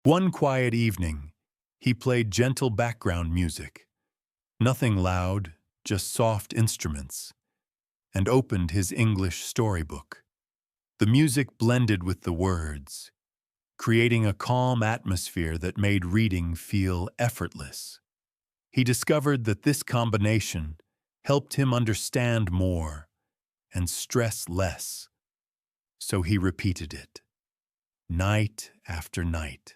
One quiet evening, he played gentle background music, nothing loud, just soft instruments, and opened his English storybook. The music blended with the words, creating a calm atmosphere that made reading feel effortless. He discovered that this combination helped him understand more and stress less, so he repeated it, night after night.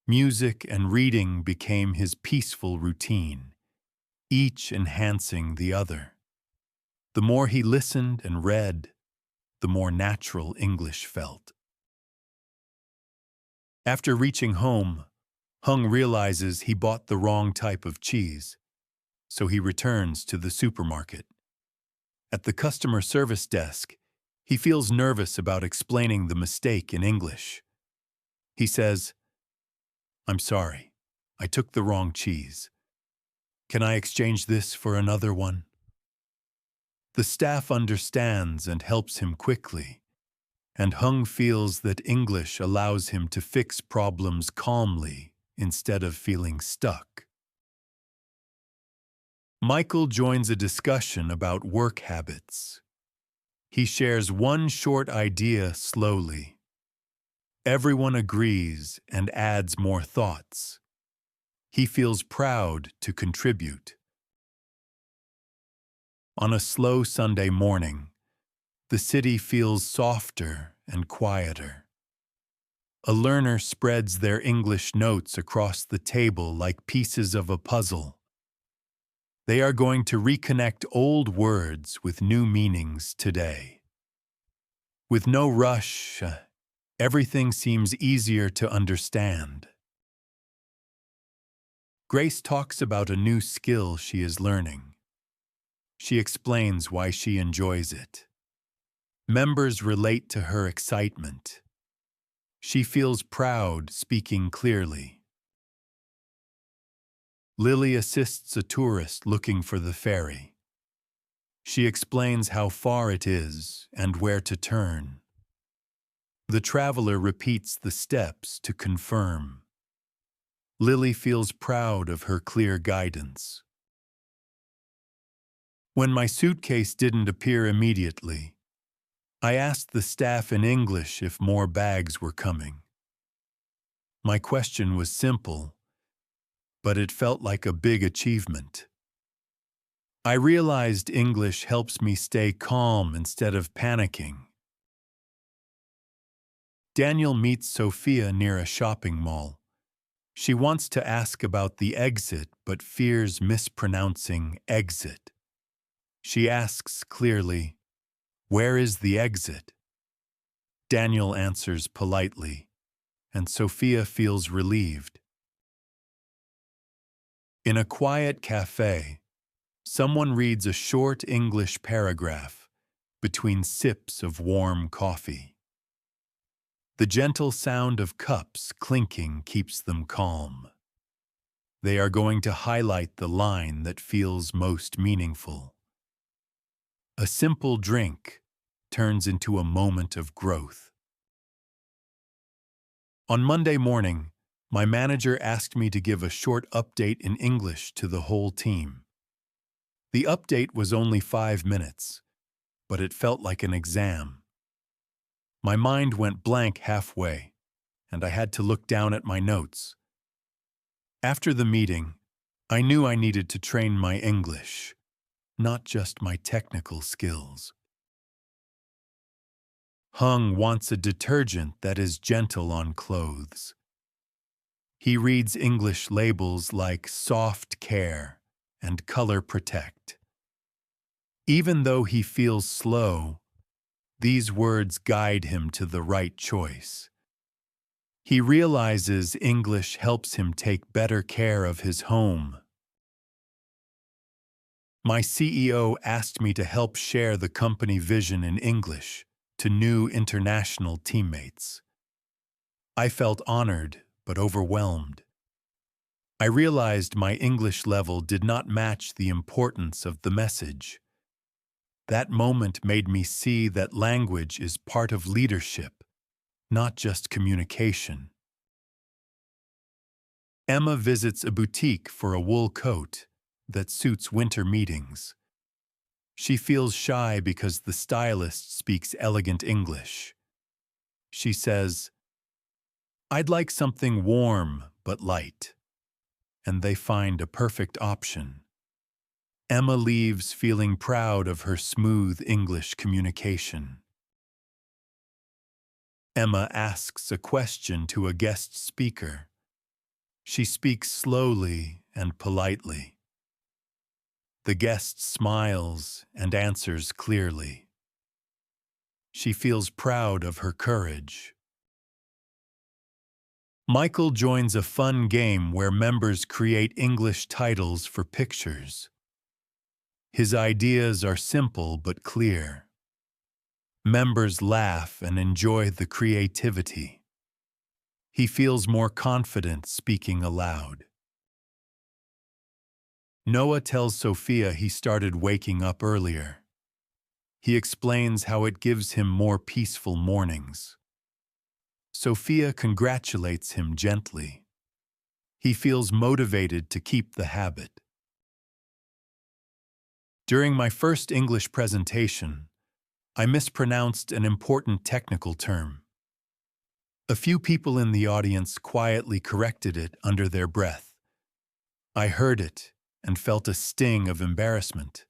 Music and reading became his peaceful routine, each enhancing the other. The more he listened and read, the more natural English felt. After reaching home, Hung realizes he bought the wrong type of cheese, so he returns to the supermarket. At the customer service desk, he feels nervous about explaining the mistake in English. He says, "I'm sorry, I took the wrong cheese. Can I exchange this for another one?" The staff understands and helps him quickly, and Hung feels that English allows him to fix problems calmly instead of feeling stuck. Michael joins a discussion about work habits. He shares one short idea slowly. Everyone agrees and adds more thoughts. He feels proud to contribute. On a slow Sunday morning, the city feels softer and quieter. A learner spreads their English notes across the table like pieces of a puzzle. They are going to reconnect old words with new meanings today. With no rush, everything seems easier to understand. Grace talks about a new skill she is learning. She explains why she enjoys it. Members relate to her excitement. She feels proud speaking clearly. Lily assists a tourist looking for the ferry. She explains how far it is and where to turn. The traveler repeats the steps to confirm. Lily feels proud of her clear guidance. When my suitcase didn't appear immediately, I asked the staff in English if more bags were coming. My question was simple, but it felt like a big achievement. I realized English helps me stay calm instead of panicking. Daniel meets Sophia near a shopping mall. She wants to ask about the exit but fears mispronouncing exit. She asks clearly, "Where is the exit?" Daniel answers politely, and Sophia feels relieved. In a quiet cafe, someone reads a short English paragraph between sips of warm coffee. The gentle sound of cups clinking keeps them calm. They are going to highlight the line that feels most meaningful. A simple drink turns into a moment of growth. On Monday morning, my manager asked me to give a short update in English to the whole team. The update was only 5 minutes, but it felt like an exam. My mind went blank halfway, and I had to look down at my notes. After the meeting, I knew I needed to train my English, not just my technical skills. Hung wants a detergent that is gentle on clothes. He reads English labels like soft care and color protect. Even though he feels slow, these words guide him to the right choice. He realizes English helps him take better care of his home. My CEO asked me to help share the company vision in English to new international teammates. I felt honored but overwhelmed. I realized my English level did not match the importance of the message. That moment made me see that language is part of leadership, not just communication. Emma visits a boutique for a wool coat that suits winter meetings. She feels shy because the stylist speaks elegant English. She says, "I'd like something warm but light," and they find a perfect option. Emma leaves feeling proud of her smooth English communication. Emma asks a question to a guest speaker. She speaks slowly and politely. The guest smiles and answers clearly. She feels proud of her courage. Michael joins a fun game where members create English titles for pictures. His ideas are simple but clear. Members laugh and enjoy the creativity. He feels more confident speaking aloud. Noah tells Sophia he started waking up earlier. He explains how it gives him more peaceful mornings. Sophia congratulates him gently. He feels motivated to keep the habit. During my first English presentation, I mispronounced an important technical term. A few people in the audience quietly corrected it under their breath. I heard it and felt a sting of embarrassment.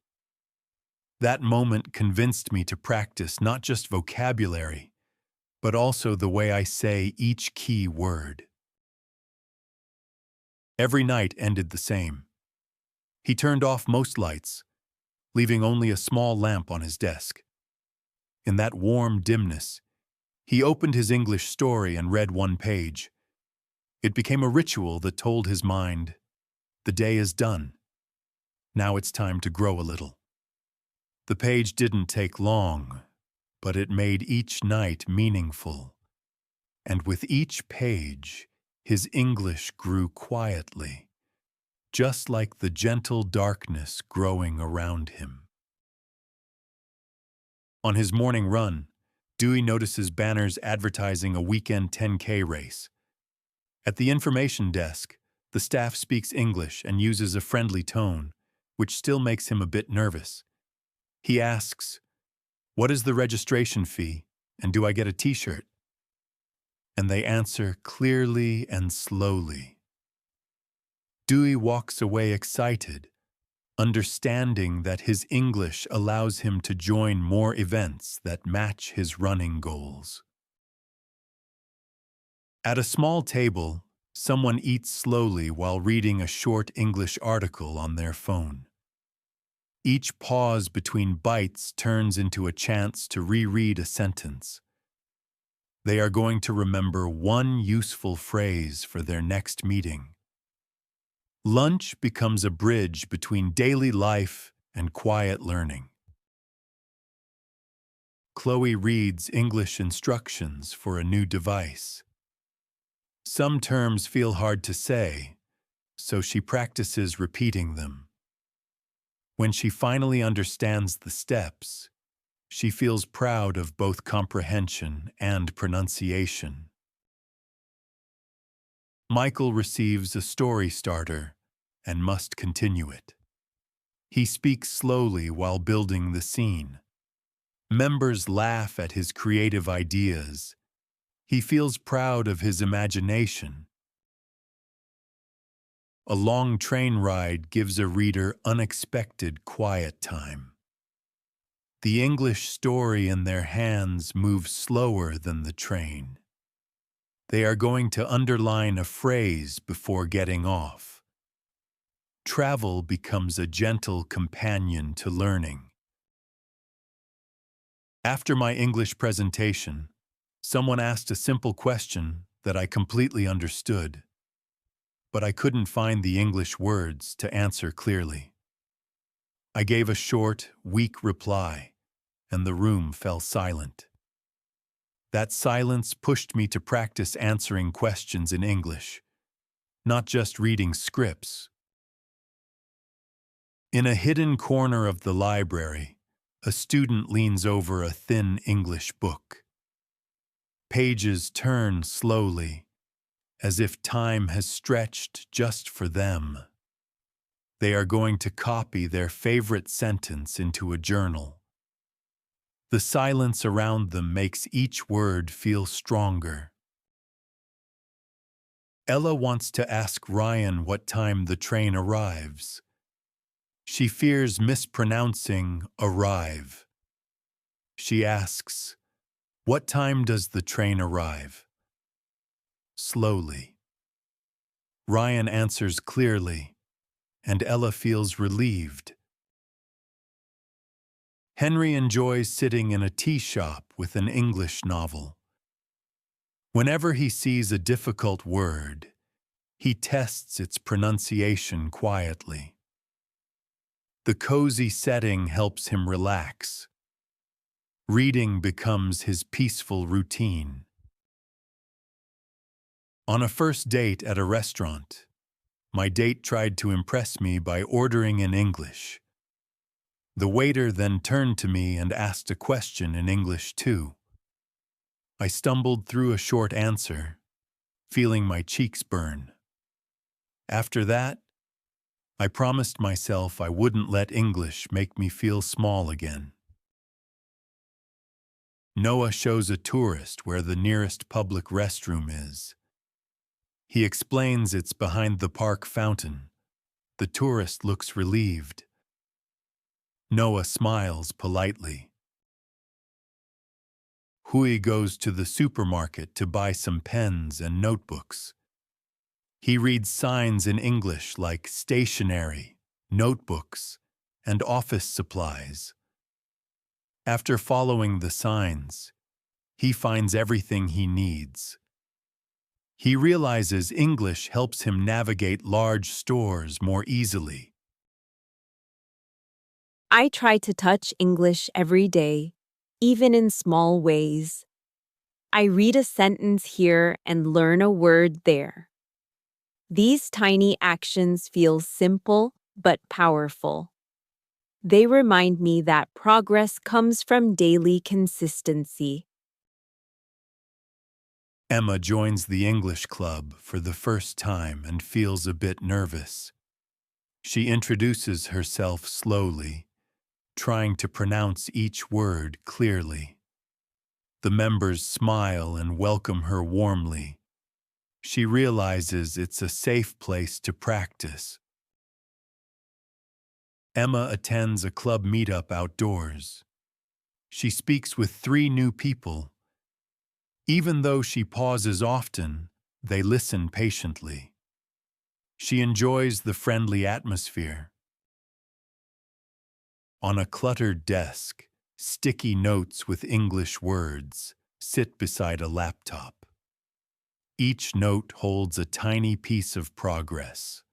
That moment convinced me to practice not just vocabulary, but also the way I say each key word. Every night ended the same. He turned off most lights, leaving only a small lamp on his desk. In that warm dimness, he opened his English story and read one page. It became a ritual that told his mind, "The day is done. Now it's time to grow a little." The page didn't take long, but it made each night meaningful. And with each page, his English grew quietly, just like the gentle darkness growing around him. On his morning run, Dewey notices banners advertising a weekend 10K race. At the information desk, the staff speaks English and uses a friendly tone, which still makes him a bit nervous. He asks, "What is the registration fee, and do I get a t-shirt?" And they answer clearly and slowly. Dewey walks away excited, understanding that his English allows him to join more events that match his running goals. At a small table, someone eats slowly while reading a short English article on their phone. Each pause between bites turns into a chance to reread a sentence. They are going to remember one useful phrase for their next meeting. Lunch becomes a bridge between daily life and quiet learning. Chloe reads English instructions for a new device. Some terms feel hard to say, so she practices repeating them. When she finally understands the steps, she feels proud of both comprehension and pronunciation. Michael receives a story starter and must continue it. He speaks slowly while building the scene. Members laugh at his creative ideas. He feels proud of his imagination. A long train ride gives a reader unexpected quiet time. The English story in their hands moves slower than the train. They are going to underline a phrase before getting off. Travel becomes a gentle companion to learning. After my English presentation, someone asked a simple question that I completely understood, but I couldn't find the English words to answer clearly. I gave a short, weak reply, and the room fell silent. That silence pushed me to practice answering questions in English, not just reading scripts. In a hidden corner of the library, a student leans over a thin English book. Pages turn slowly, as if time has stretched just for them. They are going to copy their favorite sentence into a journal. The silence around them makes each word feel stronger. Ella wants to ask Ryan what time the train arrives. She fears mispronouncing arrive. She asks, "What time does the train arrive?" Slowly. Ryan answers clearly, and Ella feels relieved. Henry enjoys sitting in a tea shop with an English novel. Whenever he sees a difficult word, he tests its pronunciation quietly. The cozy setting helps him relax. Reading becomes his peaceful routine. On a first date at a restaurant, my date tried to impress me by ordering in English. The waiter then turned to me and asked a question in English too. I stumbled through a short answer, feeling my cheeks burn. After that, I promised myself I wouldn't let English make me feel small again. Noah shows a tourist where the nearest public restroom is. He explains it's behind the park fountain. The tourist looks relieved. Noah smiles politely. Hui goes to the supermarket to buy some pens and notebooks. He reads signs in English like stationery, notebooks, and office supplies. After following the signs, he finds everything he needs. He realizes English helps him navigate large stores more easily. I try to touch English every day, even in small ways. I read a sentence here and learn a word there. These tiny actions feel simple but powerful. They remind me that progress comes from daily consistency. Emma joins the English club for the first time and feels a bit nervous. She introduces herself slowly, trying to pronounce each word clearly. The members smile and welcome her warmly. She realizes it's a safe place to practice. Emma attends a club meetup outdoors. She speaks with 3 new people. Even though she pauses often, they listen patiently. She enjoys the friendly atmosphere. On a cluttered desk, sticky notes with English words sit beside a laptop. Each note holds a tiny piece of progress.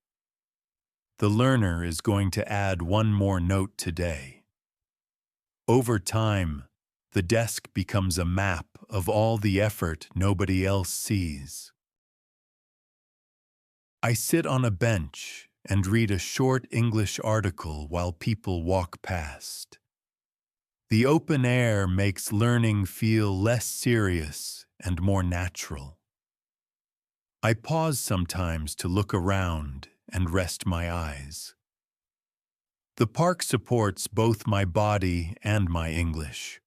The learner is going to add 1 more note today. Over time, the desk becomes a map of all the effort nobody else sees. I sit on a bench and read a short English article while people walk past. The open air makes learning feel less serious and more natural. I pause sometimes to look around and rest my eyes. The park supports both my body and my English.